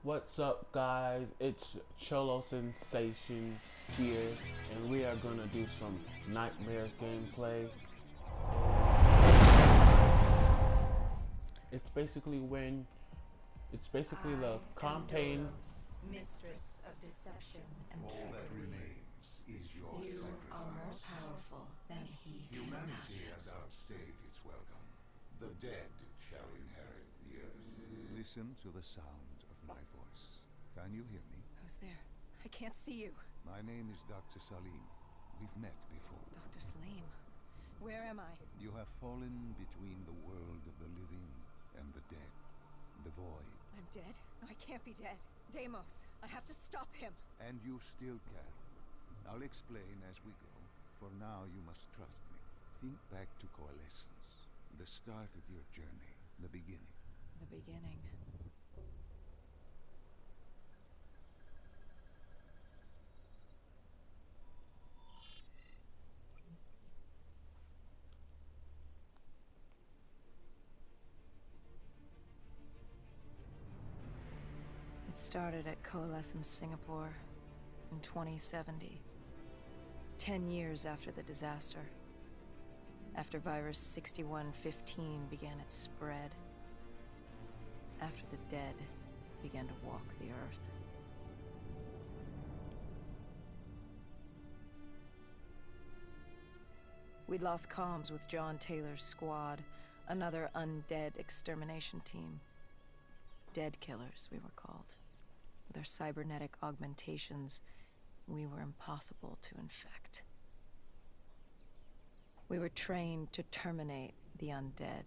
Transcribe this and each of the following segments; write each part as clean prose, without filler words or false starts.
What's up, guys? It's Cholo Sensation here, and we are gonna do some Nightmares gameplay. It's basically the campaign. Mistress of deception and All that trickery. remains is your You are more sacrifice. powerful than he can Humanity imagine. has outstayed its welcome. The dead shall inherit the earth. Listen to the sound of my voice. Can you hear me? Who's there? I can't see you. My name is Dr. Salim. We've met before. Dr. Salim. Where am I? You have fallen between the world of the living and the dead. The void. I'm dead? No, I can't be dead. Deimos, I have to stop him. And you still can. I'll explain as we go. For now, you must trust me. Think back to Coalescence. The start of your journey. The beginning. The beginning. It started at Coalescence Singapore in 2070. 10 years after the disaster. After virus 6115 began its spread. After the dead began to walk the earth. We'd lost comms with John Taylor's squad, another undead extermination team. Dead killers, we were called. With our cybernetic augmentations, we were impossible to infect. We were trained to terminate the undead.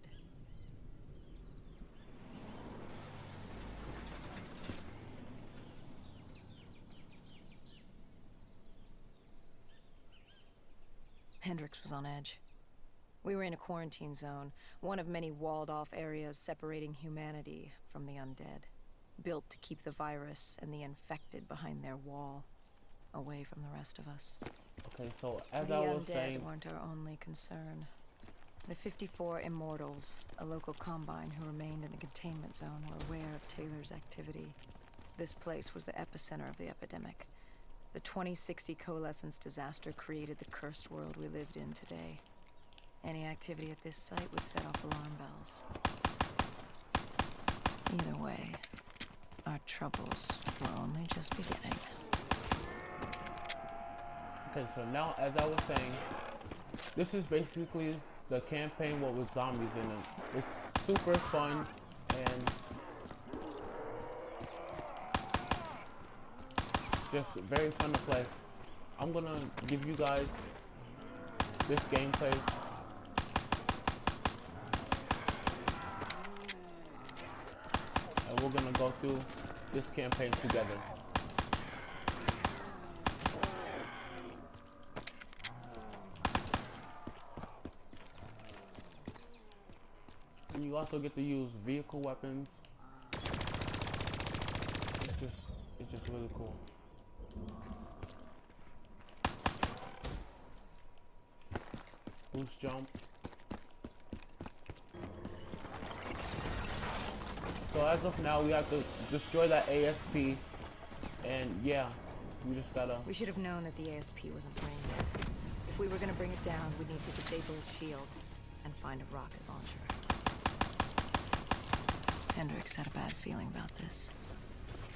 Hendrix was on edge. We were in a quarantine zone, one of many walled-off areas separating humanity from the undead, built to keep the virus and the infected behind their wall, away from the rest of us. Okay, so as The I was undead saying, weren't our only concern. The 54 Immortals, a local combine who remained in the containment zone, were aware of Taylor's activity. This place was the epicenter of the epidemic. The 2060 Coalescence disaster created the cursed world we lived in today. Any activity at this site would set off alarm bells. Either way, our troubles were only just beginning. okay, so now as I was saying, this is basically the campaign with zombies in it. It's super fun and just very fun to play. I'm gonna give you guys this gameplay. And we're gonna go through this campaign together. And you also get to use vehicle weapons. It's just really cool. Boost jump. So as of now, we have to destroy that ASP, and yeah, we just gotta. We should have known that the ASP wasn't brain dead. If we were gonna bring it down, we'd need to disable his shield and find a rocket launcher. Hendrix had a bad feeling about this.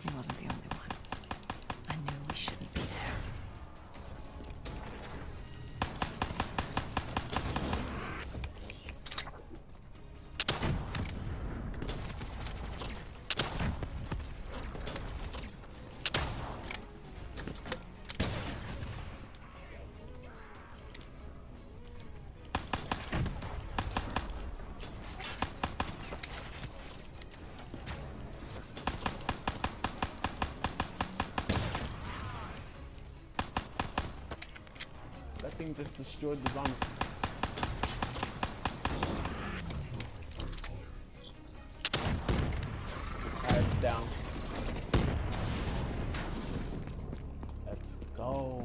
He wasn't the only one. I knew we shouldn't be there. That thing just destroyed the zombie. Alright, it's down. Let's go.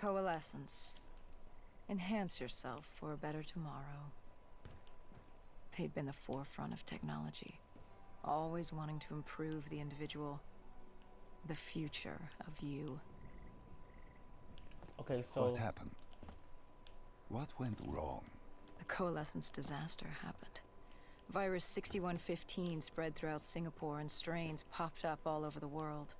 Coalescence. Enhance yourself for a better tomorrow. They'd been the forefront of technology, always wanting to improve the individual, the future of you. Okay, so What happened? What went wrong? The Coalescence disaster happened. Virus 6115 spread throughout Singapore and strains popped up all over the world.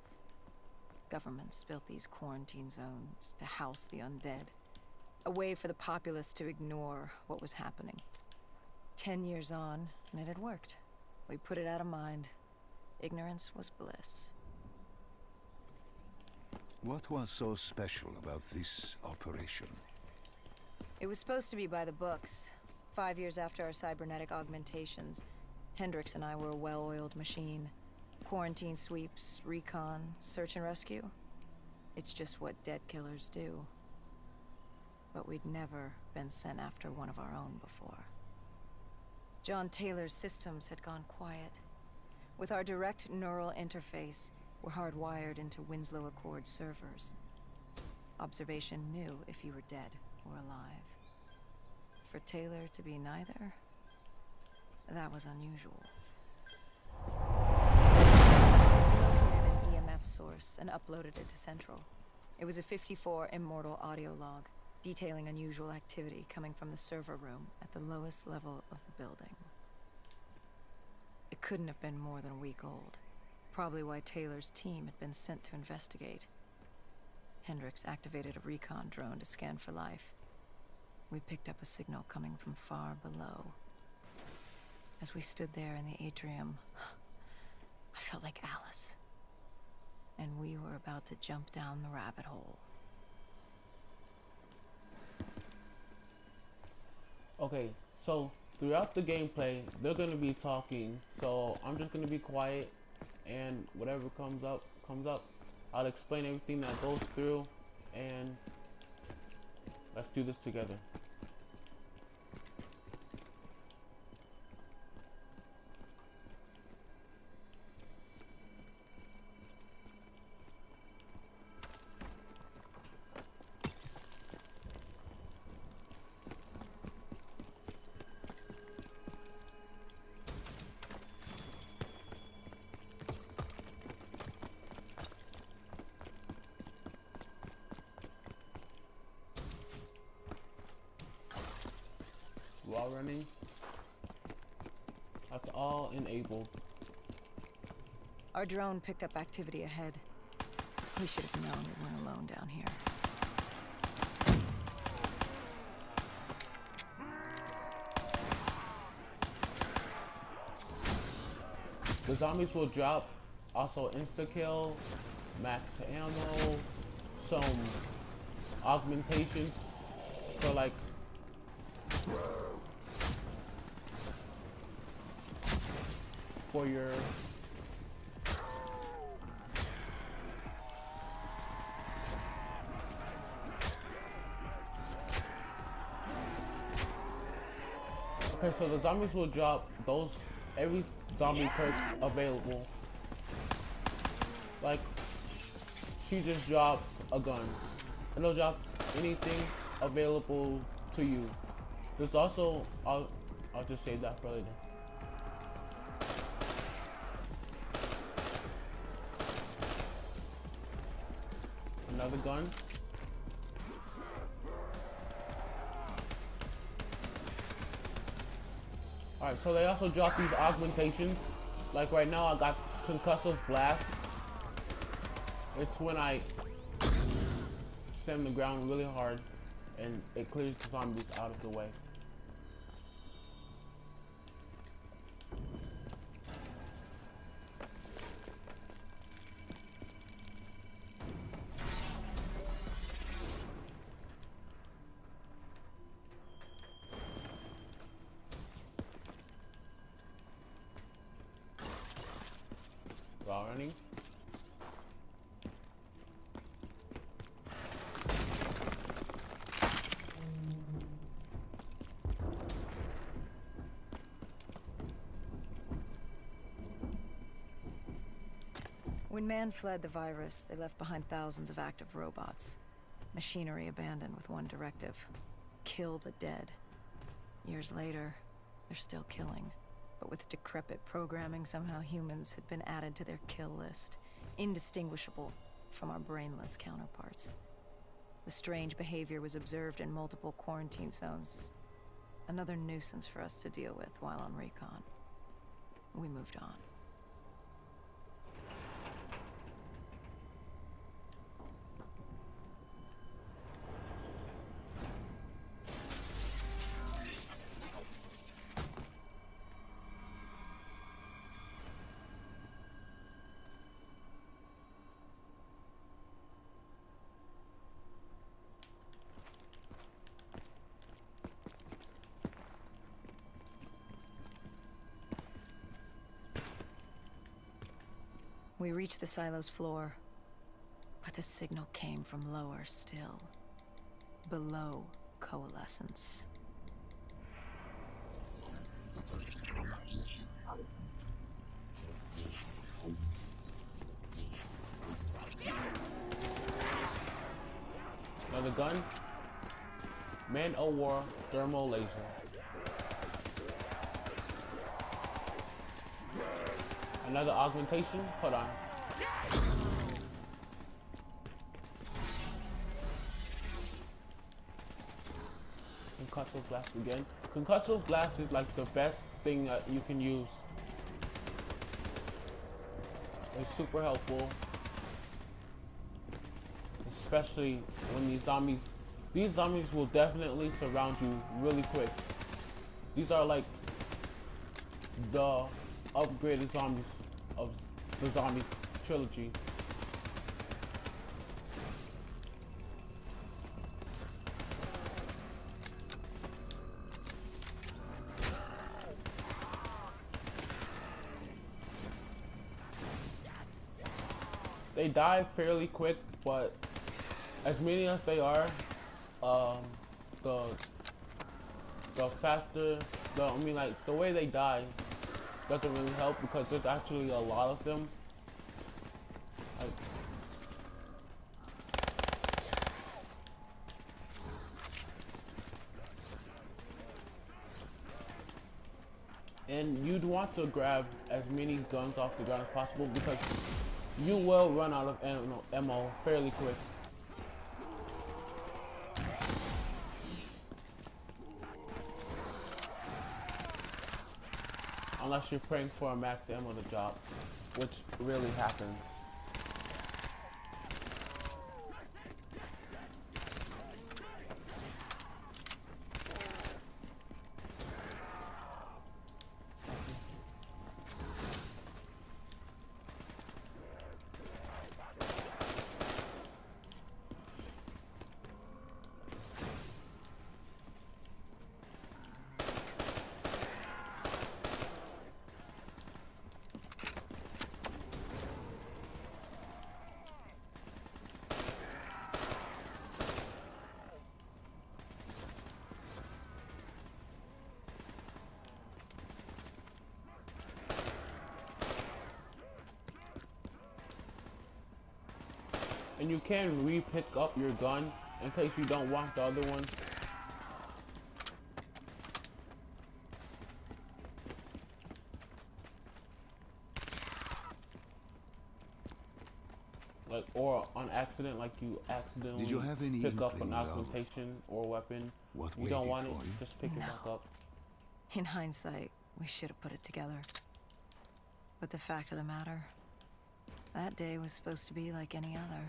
Governments built these quarantine zones to house the undead. A way for the populace to ignore what was happening. 10 years on, and it had worked. We put it out of mind. Ignorance was bliss. What was so special about this operation? It was supposed to be by the books. 5 years after our cybernetic augmentations, Hendricks and I were a well-oiled machine. Quarantine sweeps, recon, search and rescue. It's just what dead killers do. But we'd never been sent after one of our own before. John Taylor's systems had gone quiet. With our direct neural interface, we're hardwired into Winslow Accord servers. Observation knew if you were dead or alive. For Taylor to be neither, that was unusual. We located an EMF source and uploaded it to Central. It was a 54 immortal audio log, detailing unusual activity coming from the server room at the lowest level of the building. It couldn't have been more than a week old. Probably why Taylor's team had been sent to investigate. Hendricks activated a recon drone to scan for life. We picked up a signal coming from far below. As we stood there in the atrium, I felt like Alice. And we were about to jump down the rabbit hole. okay, so throughout the gameplay, they're gonna be talking. So I'm just gonna be quiet, and whatever comes up, comes up. I'll explain everything that goes through, and let's do this together. While running, that's all enabled. Our drone picked up activity ahead. We should have known we weren't alone down here. The zombies will drop also insta-kill, max ammo, some augmentations. So like for your okay, so the zombies will drop those every zombie perk available. Like she just dropped a gun, and they'll drop anything available to you. There's also I'll just save that for later. Another gun. Alright, so they also drop these augmentations. Like right now I got concussive blast. It's when I stem the ground really hard and it clears the zombies out of the way. While running. When man fled the virus, they left behind thousands of active robots. Machinery abandoned with one directive: kill the dead. Years later, they're still killing. But with decrepit programming, somehow humans had been added to their kill list, indistinguishable from our brainless counterparts. The strange behavior was observed in multiple quarantine zones. Another nuisance for us to deal with while on recon. We moved on. We reached the silo's floor, but the signal came from lower still. Below coalescence. Another gun? Man-O-War thermal laser. Another augmentation? Hold on. Concussive blast again. Concussive blast is like the best thing that you can use. It's super helpful. Especially when these zombies will definitely surround you really quick. These are like the upgraded zombies of the zombie trilogy. They die fairly quick, but as many as they are, the faster, the way they die doesn't really help because there's actually a lot of them. And you'd want to grab as many guns off the ground as possible because you will run out of ammo fairly quick. Unless you're praying for a max ammo to drop, which really happens. And you can re-pick up your gun in case you don't want the other one. Like, or on accident, like you accidentally Did you have any pick up an inkling of augmentation or weapon. what You don't waited want it, for you? just pick it No. back up. In hindsight, we should have put it together. But the fact of the matter, that day was supposed to be like any other.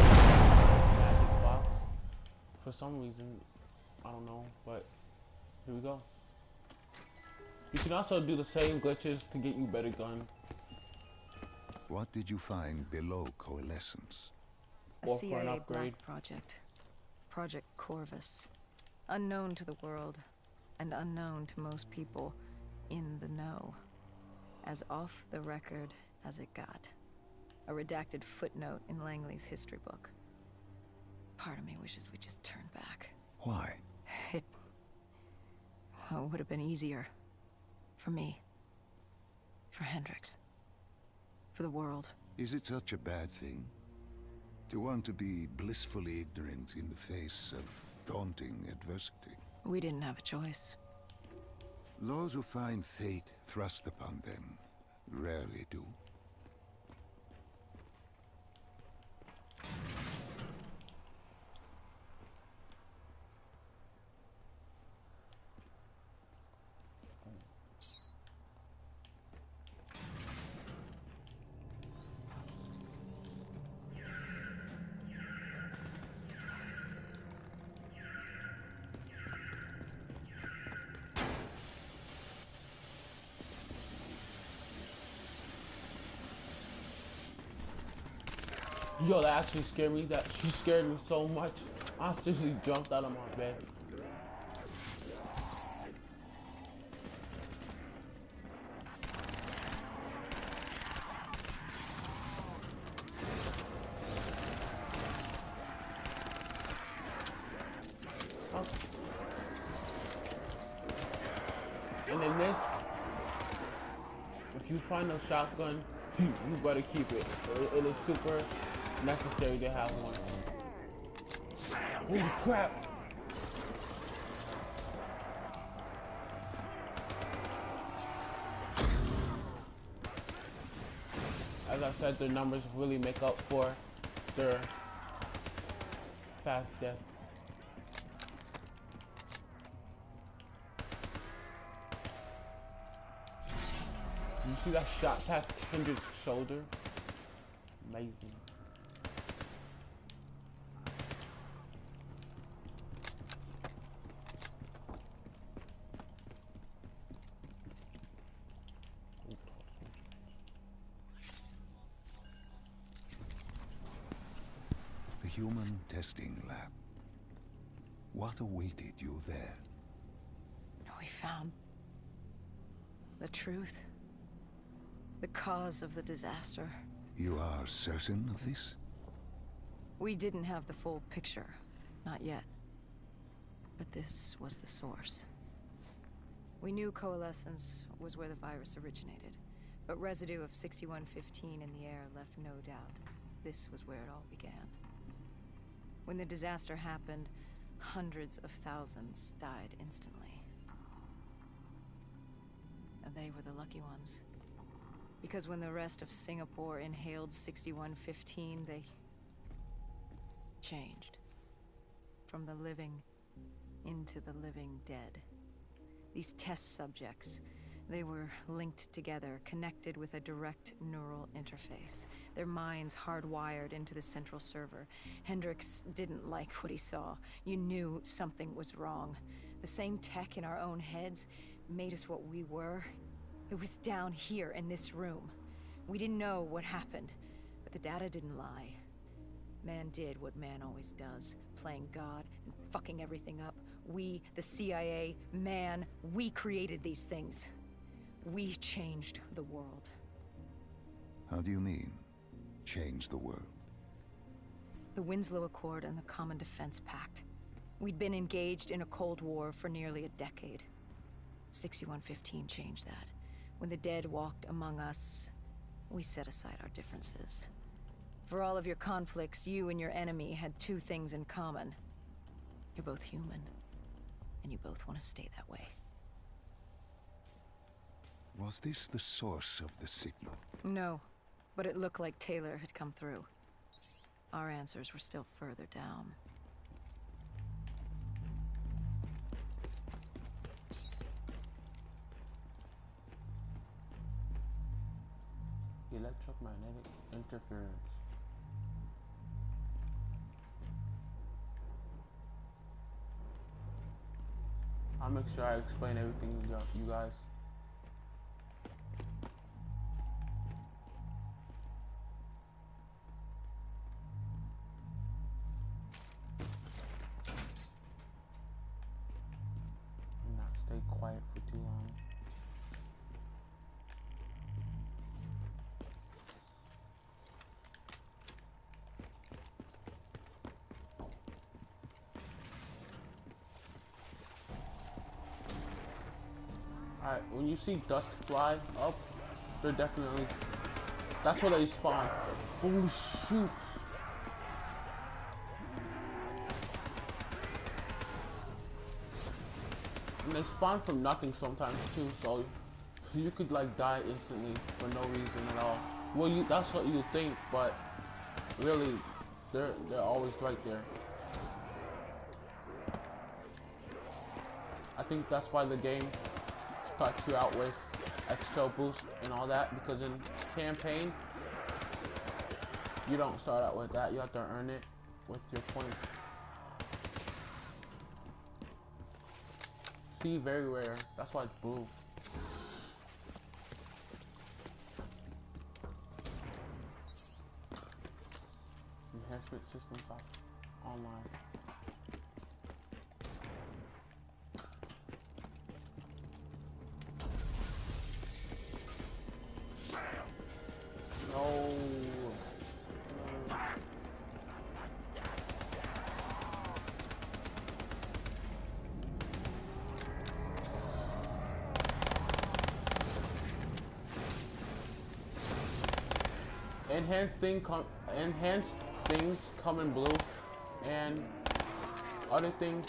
Magic box. For some reason, I don't know, but here we go. You can also do the same glitches to get you better gun. What did you find below coalescence? A Or for an CIA upgrade. black project. Project Corvus. Unknown to the world, and unknown to most people in the know. As off the record as it got. A redacted footnote in Langley's history book. Part of me wishes we just turned back. Why? It Oh, it would have been easier. For me. For Hendrix. For the world. Is it such a bad thing? To want to be blissfully ignorant in the face of daunting adversity? We didn't have a choice. Those who find fate thrust upon them rarely do. Yo, that actually scared me. She scared me so much. I seriously jumped out of my bed. Oh. And then this, if you find a shotgun, you better keep it. It is super necessary to have one. Holy crap! As I said, their numbers really make up for their fast death. You see that shot past Kendrick's shoulder? Amazing. The human testing lab. What awaited you there? We found the truth. The cause of the disaster. You are certain of this? We didn't have the full picture. Not yet. But this was the source. We knew coalescence was where the virus originated, but residue of 6115 in the air left no doubt. This was where it all began. When the disaster happened, hundreds of thousands died instantly. And they were the lucky ones. Because when the rest of Singapore inhaled 6115, they changed. From the living into the living dead. These test subjects, they were linked together, connected with a direct neural interface. Their minds hardwired into the central server. Hendrix didn't like what he saw. You knew something was wrong. The same tech in our own heads made us what we were. It was down here in this room. We didn't know what happened, but the data didn't lie. Man did what man always does, playing God and fucking everything up. We, the CIA, man, we created these things. We changed the world. How do you mean, change the world? The Winslow Accord and the Common Defense Pact. We'd been engaged in a Cold War for nearly a decade. 6115 changed that. When the dead walked among us, we set aside our differences. For all of your conflicts, you and your enemy had two things in common. You're both human, and you both want to stay that way. Was this the source of the signal? No, but it looked like Taylor had come through. Our answers were still further down. Electromagnetic interference. I'll make sure I explain everything to you guys. Not stay quiet for too long. Alright, when you see dust fly up, they're definitely... That's where they spawn. Oh shoot! And they spawn from nothing sometimes too, so you could like die instantly for no reason at all. Well, that's what you think, but really, they're always right there. I think that's why the game starts you out with extra boost and all that, because in campaign you don't start out with that. You have to earn it with your points. See, very rare. That's why it's blue. Enhancement system 5 online. No. Enhanced things come in blue, and other things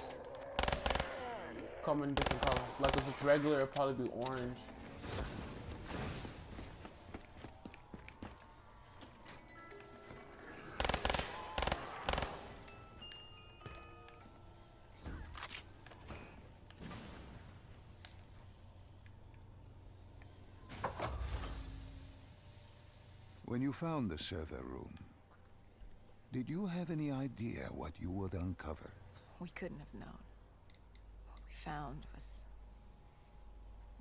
come in different colors. Like if it's regular, it'll probably be orange. When you found the server room, did you have any idea what you would uncover? We couldn't have known. What we found was...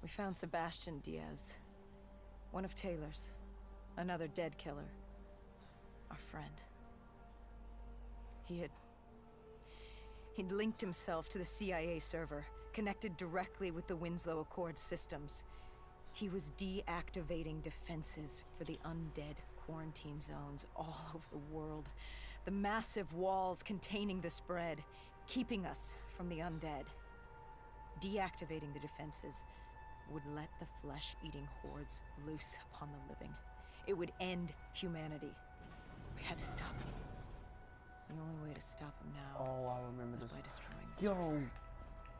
We found Sebastian Diaz. One of Taylor's. Another dead killer. Our friend. He'd linked himself to the CIA server, connected directly with the Winslow Accord systems. He was deactivating defenses for the undead quarantine zones all over the world. The massive walls containing the spread, keeping us from the undead. Deactivating the defenses would let the flesh-eating hordes loose upon the living. It would end humanity. We had to stop him. The only way to stop him now Oh, I remember was this. by destroying the Yo, server.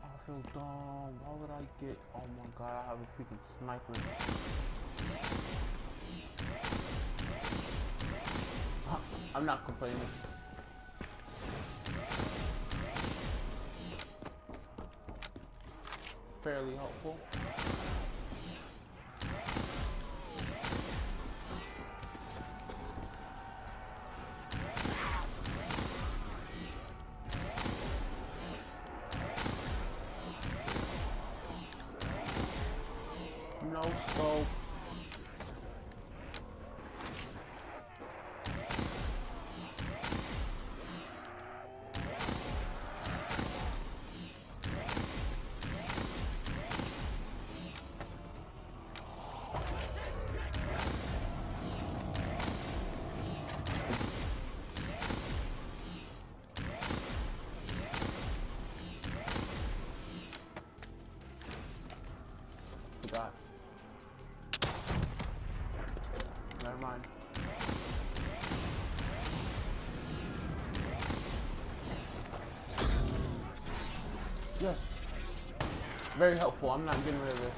I feel dumb. Why would I get? Oh my god, I have a freaking sniper. I'm not complaining. Fairly helpful. No scope. Forgot. Never mind. Yes. Very helpful. I'm not getting rid of this.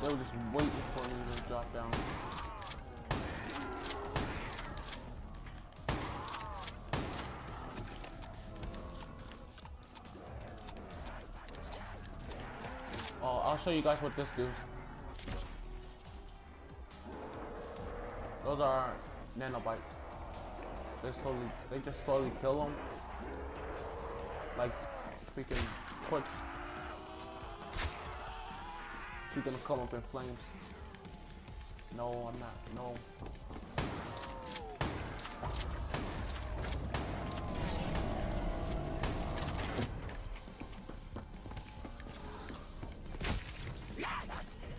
They were just waiting for me to drop down. Oh, I'll show you guys what this does. Those are nanobites. They just slowly kill them. Like freaking push. She's gonna come up in flames. No, I'm not. No.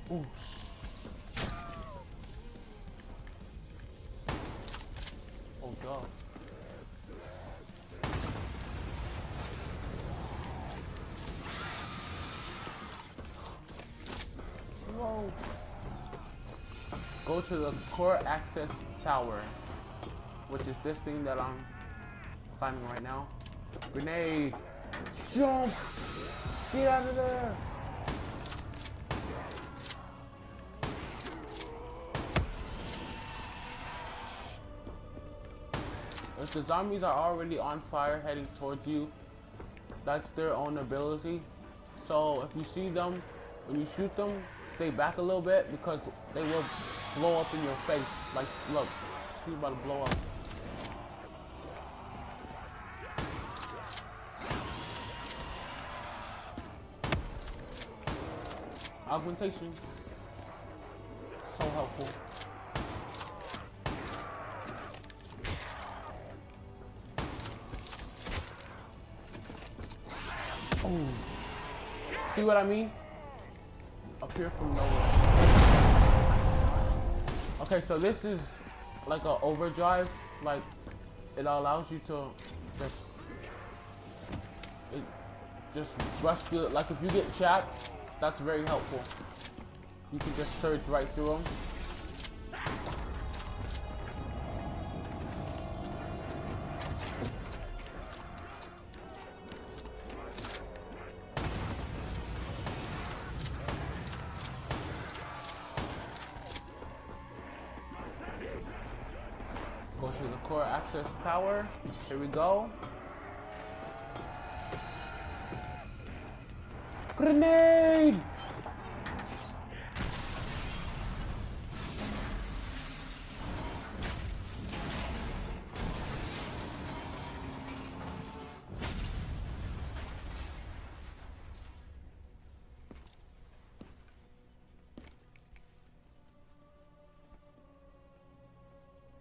Ooh. Oh god. Whoa. Go to the core access tower, which is this thing that I'm climbing right now. Grenade! Jump! Get out of there! If the zombies are already on fire heading towards you, that's their own ability. So if you see them, when you shoot them, stay back a little bit because they will blow up in your face. Like, look, he's about to blow up. Augmentation, so helpful. Oh, see what I mean? Appear from nowhere. Okay, so this is like an overdrive. Like, it allows you to just rush through. Like, if you get trapped, that's very helpful. You can just surge right through them. Go to the core access tower. Here we go. Grenade!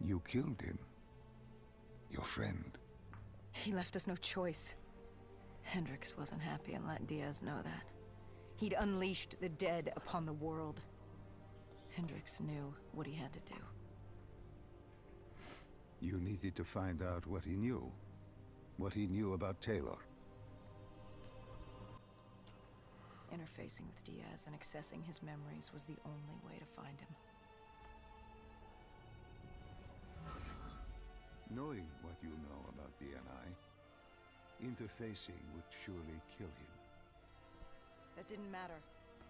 You killed him. Your friend. He left us no choice. Hendricks wasn't happy and let Diaz know that. He'd unleashed the dead upon the world. Hendricks knew what he had to do. You needed to find out what he knew. What he knew about Taylor. Interfacing with Diaz and accessing his memories was the only way to find him. Knowing what you know about DNI, interfacing would surely kill him. That didn't matter.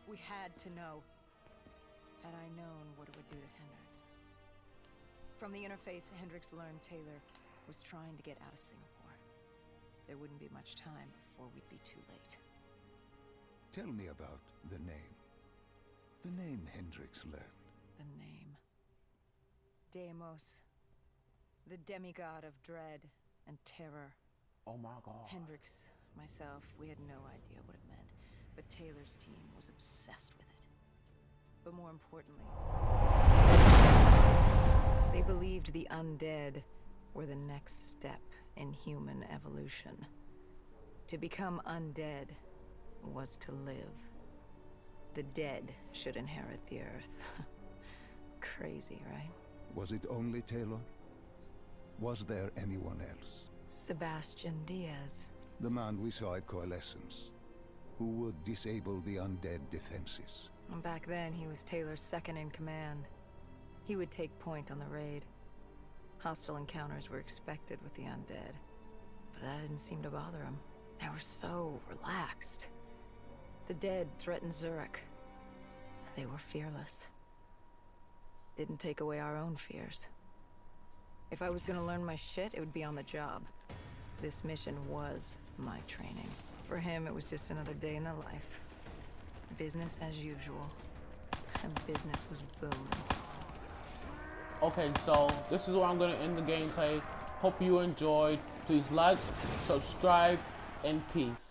We had to know. Had I known what it would do to Hendricks. From the interface, Hendricks learned Taylor was trying to get out of Singapore. There wouldn't be much time before we'd be too late. Tell me about the name. The name Hendricks learned. The name. Deimos. The demigod of dread and terror. Oh my god. Hendricks, myself, we had no idea what it meant, but Taylor's team was obsessed with it. But more importantly, they believed the undead were the next step in human evolution. To become undead was to live. The dead should inherit the earth. Crazy, right? Was it only Taylor? Was there anyone else? Sebastian Diaz. The man we saw at Coalescence, who would disable the undead defenses. And back then, he was Taylor's second in command. He would take point on the raid. Hostile encounters were expected with the undead, but that didn't seem to bother him. They were so relaxed. The dead threatened Zurich. They were fearless. Didn't take away our own fears. If I was gonna learn my shit, it would be on the job. This mission was my training. For him, it was just another day in the life. Business as usual. And business was booming. Okay, so this is where I'm gonna end the gameplay. Hope you enjoyed. Please like, subscribe, and peace.